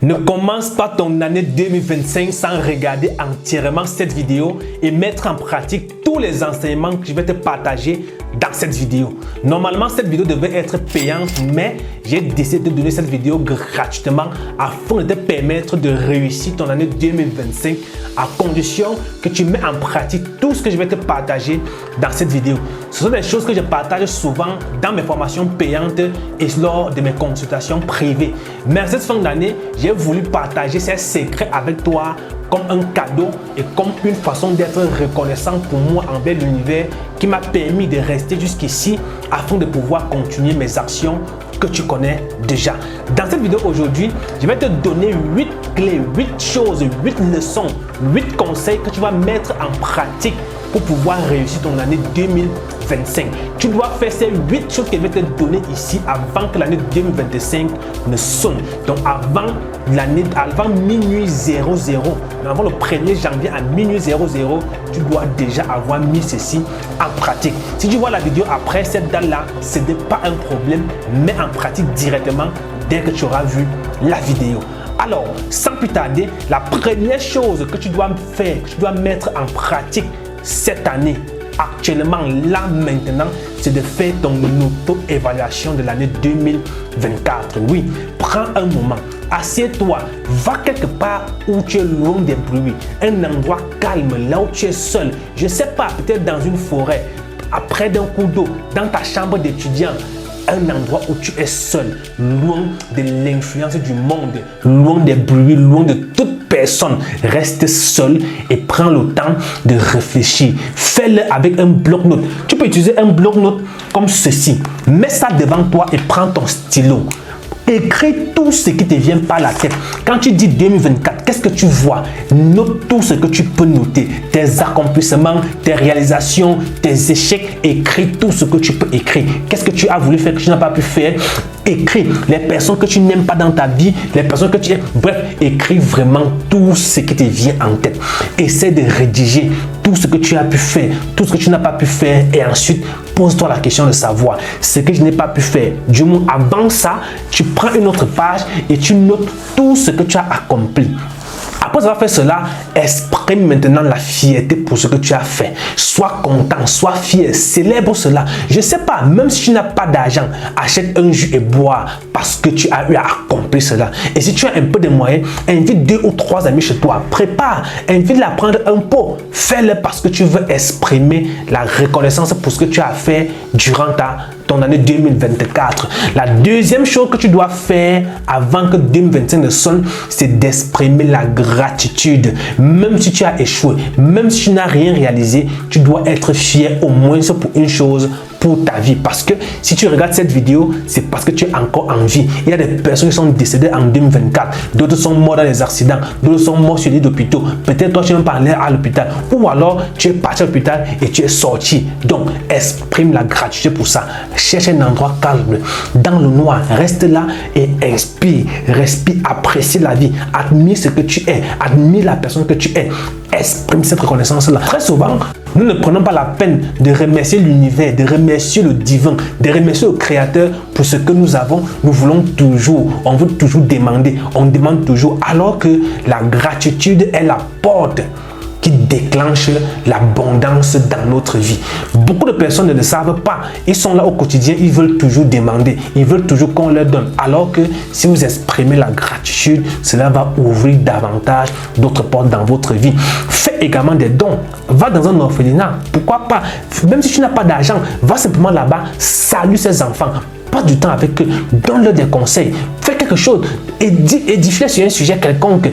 Ne commence pas ton année 2025 sans regarder entièrement cette vidéo et mettre en pratique tous les enseignements que je vais te partager dans cette vidéo. Normalement, cette vidéo devait être payante, mais j'ai décidé de donner cette vidéo gratuitement afin de te permettre de réussir ton année 2025 à condition que tu mets en pratique tout ce que je vais te partager dans cette vidéo. Ce sont des choses que je partage souvent dans mes formations payantes et lors de mes consultations privées. Mais cette fin d'année, j'ai voulu partager ces secrets avec toi comme un cadeau et comme une façon d'être reconnaissant pour moi envers l'univers qui m'a permis de rester jusqu'ici afin de pouvoir continuer mes actions que tu connais déjà. Dans cette vidéo aujourd'hui, je vais te donner 8 clés, 8 choses, 8 leçons, 8 conseils que tu vas mettre en pratique pour pouvoir réussir ton année 2025. Tu dois faire ces 8 choses que je vais te donner ici avant que l'année 2025 ne sonne. Donc avant minuit 00, avant le 1er janvier à minuit 00, tu dois déjà avoir mis ceci en pratique. Si tu vois la vidéo après cette date-là, ce n'est pas un problème, mets en pratique directement dès que tu auras vu la vidéo. Alors, sans plus tarder, la première chose que tu dois faire, que tu dois mettre en pratique cette année, actuellement, là, maintenant, c'est de faire ton auto-évaluation de l'année 2024. Oui, prends un moment, assieds-toi, va quelque part où tu es loin des bruits, un endroit calme, là où tu es seul. Je ne sais pas, peut-être dans une forêt, près d'un cours d'eau, dans ta chambre d'étudiant. Un endroit où tu es seul, loin de l'influence du monde, loin des bruits, loin de toute personne. Reste seul et prends le temps de réfléchir. Fais-le avec un bloc-notes. Tu peux utiliser un bloc-notes comme ceci. Mets ça devant toi et prends ton stylo. Écris tout ce qui te vient par la tête. Quand tu dis 2024, qu'est-ce que tu vois? Note tout ce que tu peux noter. Tes accomplissements, tes réalisations, tes échecs. Écris tout ce que tu peux écrire. Qu'est-ce que tu as voulu faire que tu n'as pas pu faire? Écris les personnes que tu n'aimes pas dans ta vie, les personnes que tu aimes. Bref, écris vraiment tout ce qui te vient en tête. Essaie de rédiger tout ce que tu as pu faire, tout ce que tu n'as pas pu faire et ensuite pose-toi la question de savoir ce que je n'ai pas pu faire. Du moins, avant ça, tu prends une autre page et tu notes tout ce que tu as accompli. Après avoir fait cela, exprime maintenant la fierté pour ce que tu as fait. Sois content, sois fier, célèbre cela. Je ne sais pas, même si tu n'as pas d'argent, achète un jus et bois parce que tu as eu à accomplir cela. Et si tu as un peu de moyens, invite 2 ou 3 amis chez toi. Prépare, invite-les à prendre un pot. Fais-le parce que tu veux exprimer la reconnaissance pour ce que tu as fait durant ton année 2024. La deuxième chose que tu dois faire avant que 2025 ne sonne, c'est d'exprimer la gratitude. Même si tu as échoué, même si tu n'as rien réalisé, tu dois être fier au moins pour une chose pour ta vie. Parce que si tu regardes cette vidéo, c'est parce que tu es encore en vie. Il y a des personnes qui sont décédées en 2024. D'autres sont morts dans les accidents. D'autres sont morts sur les hôpitaux. Peut-être toi, tu es même pas allé à l'hôpital. Ou alors, tu es parti à l'hôpital et tu es sorti. Donc, exprime la gratitude pour ça. Cherche un endroit calme. Dans le noir, reste là et inspire. Respire, apprécie la vie. Admire ce que tu es. Admire la personne que tu es. Exprime cette reconnaissance-là. Très souvent, nous ne prenons pas la peine de remercier l'univers, de remercier le divin, de remercier le créateur pour ce que nous avons. Nous voulons toujours, on veut toujours demander, on demande toujours, alors que la gratitude est la porte qui déclenche l'abondance dans notre vie. Beaucoup de personnes ne le savent pas. Ils sont là au quotidien, ils veulent toujours demander, ils veulent toujours qu'on leur donne. Alors que si vous exprimez la gratitude, cela va ouvrir davantage d'autres portes dans votre vie. Fais également des dons. Va dans un orphelinat. Pourquoi pas? Même si tu n'as pas d'argent, va simplement là-bas, salue ces enfants. Passe du temps avec eux, donne-leur des conseils. Fais quelque chose, édifie sur un sujet quelconque.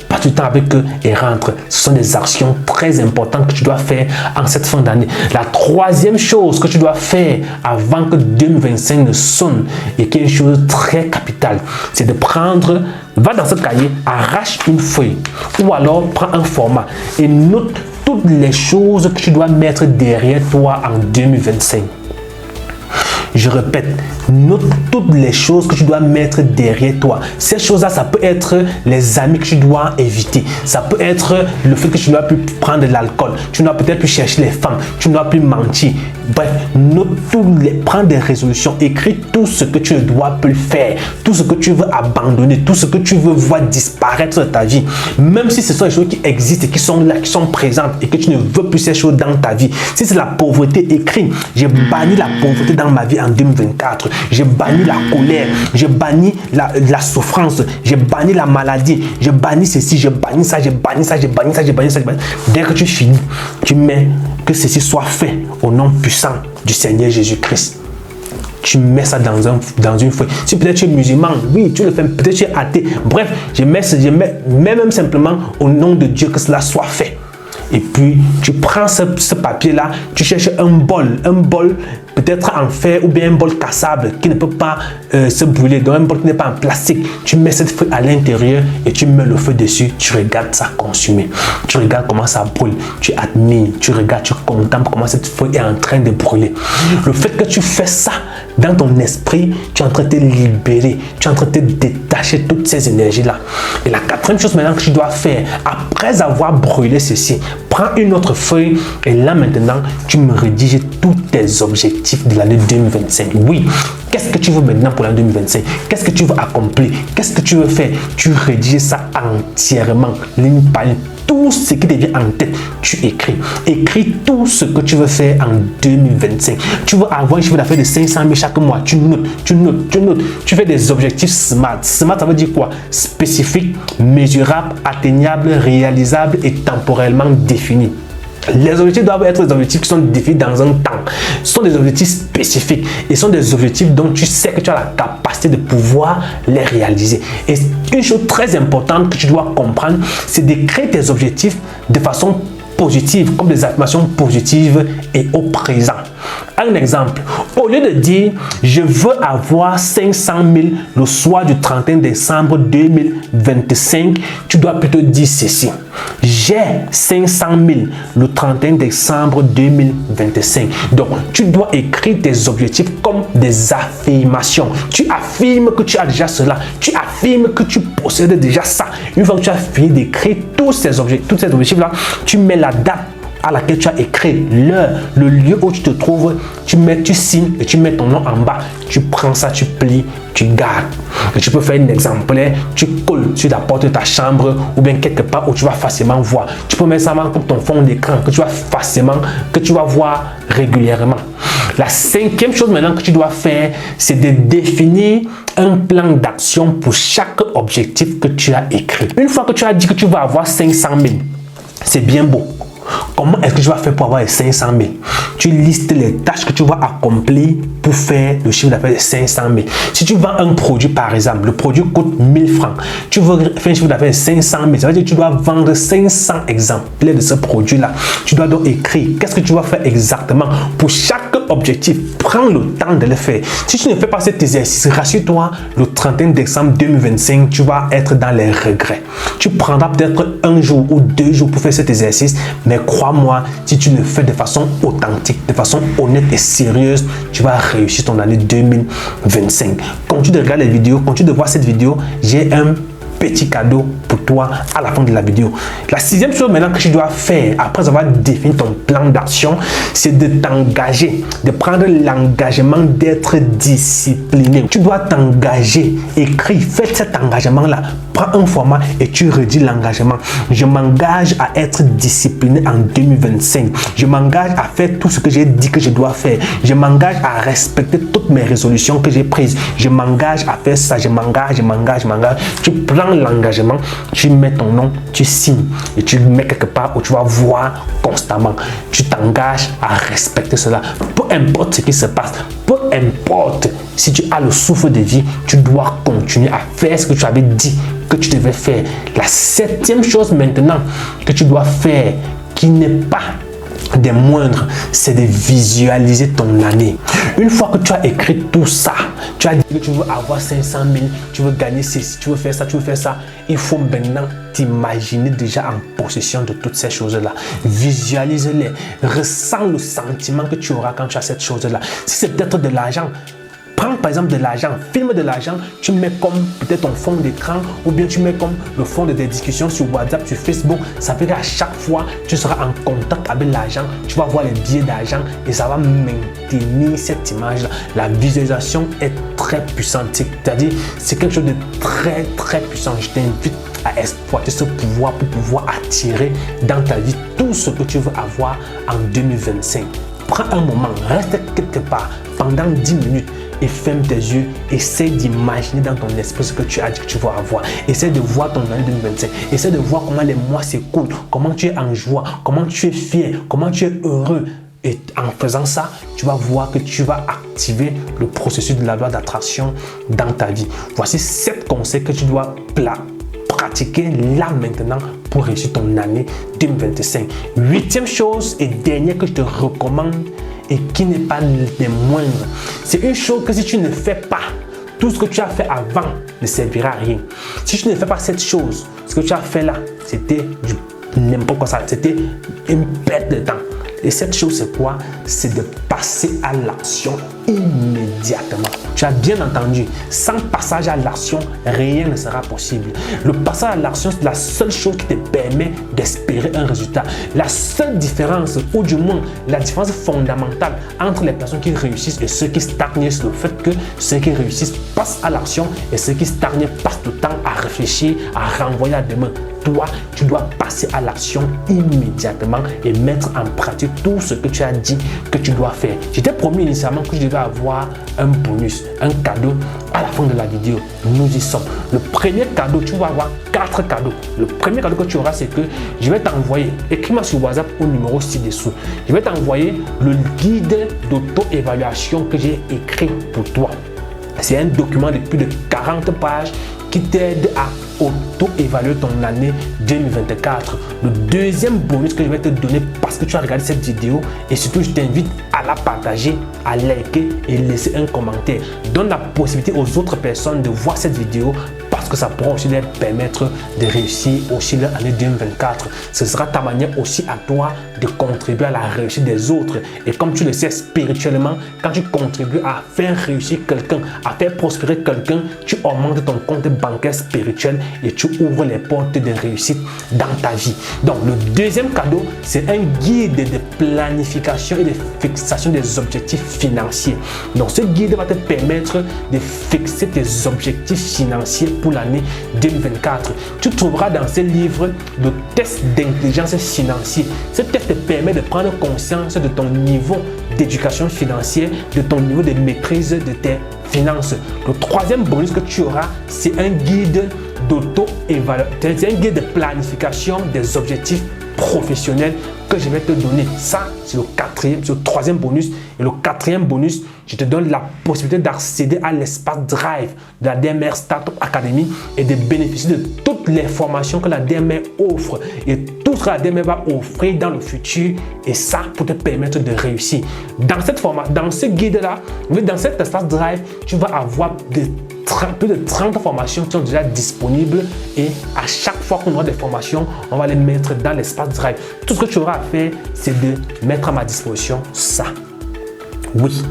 Passe du temps avec eux et rentre. Ce sont des actions très importantes que tu dois faire en cette fin d'année. La troisième chose que tu dois faire avant que 2025 ne sonne et qui est une chose très capitale, c'est de prendre, va dans ce cahier, arrache une feuille ou alors prends un format et note toutes les choses que tu dois mettre derrière toi en 2025. Je répète, Note toutes les choses que tu dois mettre derrière toi. Ces choses-là, ça peut être les amis que tu dois éviter. Ça peut être le fait que tu ne dois plus prendre de l'alcool. Tu ne dois peut-être plus chercher les femmes. Tu ne dois plus mentir. Bref, note prends des résolutions. Écris tout ce que tu ne dois plus faire. Tout ce que tu veux abandonner. Tout ce que tu veux voir disparaître de ta vie. Même si ce sont des choses qui existent, qui sont là, qui sont présentes et que tu ne veux plus ces choses dans ta vie. Si c'est la pauvreté, écris. J'ai banni la pauvreté dans ma vie en 2024. J'ai banni la colère. J'ai banni la souffrance. J'ai banni la maladie. J'ai banni ceci. J'ai banni ça. J'ai banni ça. J'ai banni ça. J'ai banni ça. Dès que tu finis, tu mets que ceci soit fait au nom puissant du Seigneur Jésus-Christ. Tu mets ça dans une feuille. Si peut-être tu es musulman, oui, tu le fais. Peut-être tu es athée. Bref, je mets même simplement au nom de Dieu que cela soit fait. Et puis, tu prends ce papier-là, tu cherches un bol peut-être en fer ou bien un bol cassable qui ne peut pas se brûler, donc un bol qui n'est pas en plastique. Tu mets cette feuille à l'intérieur et tu mets le feu dessus. Tu regardes ça consumer. Tu regardes comment ça brûle. Tu admires, tu regardes, tu contemples comment cette feuille est en train de brûler. Le fait que tu fais ça dans ton esprit, tu es en train de te libérer. Tu es en train de te détacher toutes ces énergies-là. Et la quatrième chose maintenant que tu dois faire, après avoir brûlé ceci, prends une autre feuille et là maintenant, tu me rédiges tous tes objectifs de l'année 2025. Oui, qu'est-ce que tu veux maintenant pour l'année 2025? Qu'est-ce que tu veux accomplir? Qu'est-ce que tu veux faire? Tu rédiges ça entièrement, ligne par ligne. Tout ce qui te vient en tête, tu écris. Écris tout ce que tu veux faire en 2025. Tu veux avoir un chiffre d'affaires de 500 000 chaque mois. Tu notes. Tu fais des objectifs SMART. SMART, ça veut dire quoi? Spécifique, mesurable, atteignable, réalisable et temporellement défini. Les objectifs doivent être des objectifs qui sont définis dans un temps. Ce sont des objectifs spécifiques et ce sont des objectifs dont tu sais que tu as la capacité de pouvoir les réaliser. Et une chose très importante que tu dois comprendre, c'est d'écrire tes objectifs de façon positive, comme des affirmations positives et au présent. Un exemple, au lieu de dire je veux avoir 500 000 le soir du 31 décembre 2025, tu dois plutôt dire ceci. J'ai 500 000 le 31 décembre 2025. Donc, tu dois écrire tes objectifs comme des affirmations. Tu affirmes que tu as déjà cela. Tu affirmes que tu possèdes déjà ça. Une fois que tu as fini d'écrire tous ces objectifs-là, tu mets la date à laquelle tu as écrit, l'heure, le lieu où tu te trouves, tu signes et tu mets ton nom en bas. Tu prends ça, tu plies, tu gardes. Et tu peux faire un exemplaire, tu colles sur la porte de ta chambre ou bien quelque part où tu vas facilement voir. Tu peux mettre ça comme ton fond d'écran que tu vas voir régulièrement. La cinquième chose maintenant que tu dois faire, c'est de définir un plan d'action pour chaque objectif que tu as écrit. Une fois que tu as dit que tu vas avoir 500 000, c'est bien beau. Comment est-ce que tu vas faire pour avoir les 500 000? Tu listes les tâches que tu vas accomplir pour faire le chiffre d'affaires de 500 000. Si tu vends un produit, par exemple, le produit coûte 1000 francs. Tu veux faire un chiffre d'affaires de 500 000. Ça veut dire que tu dois vendre 500 exemplaires de ce produit-là. Tu dois donc écrire qu'est-ce que tu vas faire exactement pour chaque objectif. Prends le temps de le faire. Si tu ne fais pas cet exercice, rassure-toi, le 31 décembre 2025, tu vas être dans les regrets. Tu prendras peut-être un jour ou 2 jours pour faire cet exercice, mais crois-moi, si tu le fais de façon authentique, de façon honnête et sérieuse, tu vas réussir ton année 2025. Continue de regarder les vidéos, continue de voir cette vidéo. J'ai un petit cadeau pour toi à la fin de la vidéo. La sixième chose maintenant que tu dois faire après avoir défini ton plan d'action, c'est de t'engager, de prendre l'engagement d'être discipliné. Tu dois t'engager, écris, fais cet engagement-là. Prends un format et tu redis l'engagement. Je m'engage à être discipliné en 2025. Je m'engage à faire tout ce que j'ai dit que je dois faire. Je m'engage à respecter toutes mes résolutions que j'ai prises. Je m'engage à faire ça. Je m'engage. Tu prends l'engagement, tu mets ton nom, tu signes et tu le mets quelque part où tu vas voir constamment. Tu t'engages à respecter cela. Peu importe ce qui se passe, peu importe si tu as le souffle de vie, tu dois continuer à faire ce que tu avais dit que tu devais faire. La septième chose maintenant que tu dois faire, qui n'est pas des moindres, c'est de visualiser ton année. Une fois que tu as écrit tout ça, tu as dit que tu veux avoir 500 000, tu veux gagner ceci, tu veux faire ça, il faut maintenant t'imaginer déjà en possession de toutes ces choses-là. Visualise-les, ressens le sentiment que tu auras quand tu as cette chose-là. Si c'est peut-être de l'argent, Prends par exemple de l'argent, filme de l'argent, tu mets comme peut-être ton fond d'écran ou bien tu mets comme le fond de tes discussions sur WhatsApp, sur Facebook. Ça fait qu'à chaque fois, tu seras en contact avec l'argent, tu vas voir les billets d'argent et ça va maintenir cette image-là. La visualisation est très puissante, c'est-à-dire c'est quelque chose de très puissant. Je t'invite à exploiter ce pouvoir pour pouvoir attirer dans ta vie tout ce que tu veux avoir en 2025. Prends un moment, reste quelque part pendant 10 minutes et ferme tes yeux. Essaie d'imaginer dans ton esprit ce que tu as dit que tu vas avoir. Essaie de voir ton année 2025. Essaie de voir comment les mois s'écoulent, comment tu es en joie, comment tu es fier, comment tu es heureux. Et en faisant ça, tu vas voir que tu vas activer le processus de la loi d'attraction dans ta vie. Voici 7 conseils que tu dois pratiquer là maintenant pour réussir ton année 2025. 8e chose et dernière que je te recommande et qui n'est pas des moindres. C'est une chose que si tu ne fais pas, tout ce que tu as fait avant ne servira à rien. Si tu ne fais pas cette chose, ce que tu as fait là, c'était n'importe quoi, c'était une perte de temps. Et cette chose, c'est quoi? C'est de passer à l'action immédiatement. Tu as bien entendu, sans passage à l'action, rien ne sera possible. Le passage à l'action, c'est la seule chose qui te permet d'espérer un résultat. La seule différence, ou du moins la différence fondamentale entre les personnes qui réussissent et ceux qui stagnent, c'est le fait que ceux qui réussissent passent à l'action et ceux qui stagnent passent le temps à réfléchir, à renvoyer à demain. Toi, tu dois passer à l'action immédiatement et mettre en pratique tout ce que tu as dit que tu dois faire. Je t'ai promis initialement que je devais avoir un bonus, un cadeau à la fin de la vidéo. Nous y sommes. Le premier cadeau, tu vas avoir 4 cadeaux. Le premier cadeau que tu auras, c'est que je vais t'envoyer, écris-moi sur WhatsApp au numéro ci-dessous. Je vais t'envoyer le guide d'auto-évaluation que j'ai écrit pour toi. C'est un document de plus de 40 pages qui t'aide à auto-évaluer ton année 2024. Le deuxième bonus que je vais te donner parce que tu as regardé cette vidéo et surtout je t'invite à la partager, à liker et laisser un commentaire. Donne la possibilité aux autres personnes de voir cette vidéo parce que ça pourra aussi leur permettre de réussir aussi leur année 2024. Ce sera ta manière aussi à toi de contribuer à la réussite des autres. Et comme tu le sais spirituellement, quand tu contribues à faire réussir quelqu'un, à faire prospérer quelqu'un, tu augmentes ton compte bancaire spirituel et tu ouvres les portes de réussite dans ta vie. Donc le deuxième cadeau, c'est un guide de planification et de fixation des objectifs financiers. Donc ce guide va te permettre de fixer tes objectifs financiers pour l'année 2024. Tu trouveras dans ce livre le test d'intelligence financière. Ce test te permet de prendre conscience de ton niveau d'éducation financière, de ton niveau de maîtrise de tes finances. Le troisième bonus que tu auras, c'est un guide d'auto-évaluation, c'est un guide de planification des objectifs professionnels que je vais te donner. Ça, c'est le troisième bonus. Et le quatrième bonus, je te donne la possibilité d'accéder à l'espace Drive de la DMR Startup Academy et de bénéficier de toutes les formations que la DMR offre et tout ce que la DMR va offrir dans le futur. Et ça, pour te permettre de réussir. Dans cette formation, dans ce guide-là, dans cet espace Drive, tu vas avoir plus de 30 formations qui sont déjà disponibles et à chaque fois qu'on aura des formations, on va les mettre dans l'espace Drive. Tout ce que tu auras à faire, c'est de mettre à ma disposition ça. Oui,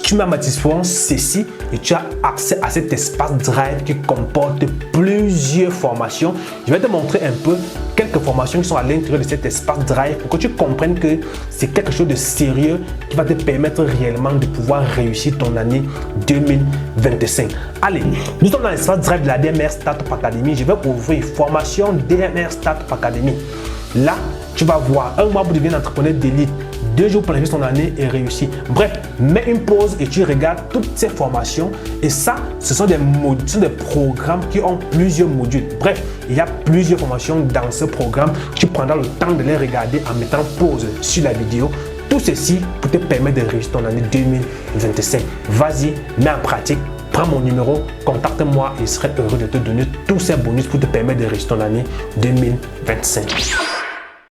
tu mets à ma disposition ceci et tu as accès à cet espace Drive qui comporte plusieurs formations. Je vais te montrer un peu quelques formations qui sont à l'intérieur de cet espace Drive pour que tu comprennes que c'est quelque chose de sérieux qui va te permettre réellement de pouvoir réussir ton année 2025. Allez, nous sommes dans l'espace Drive de la DMR Startup Academy. Je vais ouvrir formation DMR Startup Academy. Là, tu vas voir un mois pour devenir entrepreneur d'élite. 2 jours pour planifier son année et réussir. Bref, mets une pause et tu regardes toutes ces formations. Et ça, ce sont des modules, ce sont des programmes qui ont plusieurs modules. Bref, il y a plusieurs formations dans ce programme. Tu prendras le temps de les regarder en mettant pause sur la vidéo. Tout ceci pour te permettre de réussir ton année 2025. Vas-y, mets en pratique. Prends mon numéro, contacte-moi et je serai heureux de te donner tous ces bonus pour te permettre de réussir ton année 2025.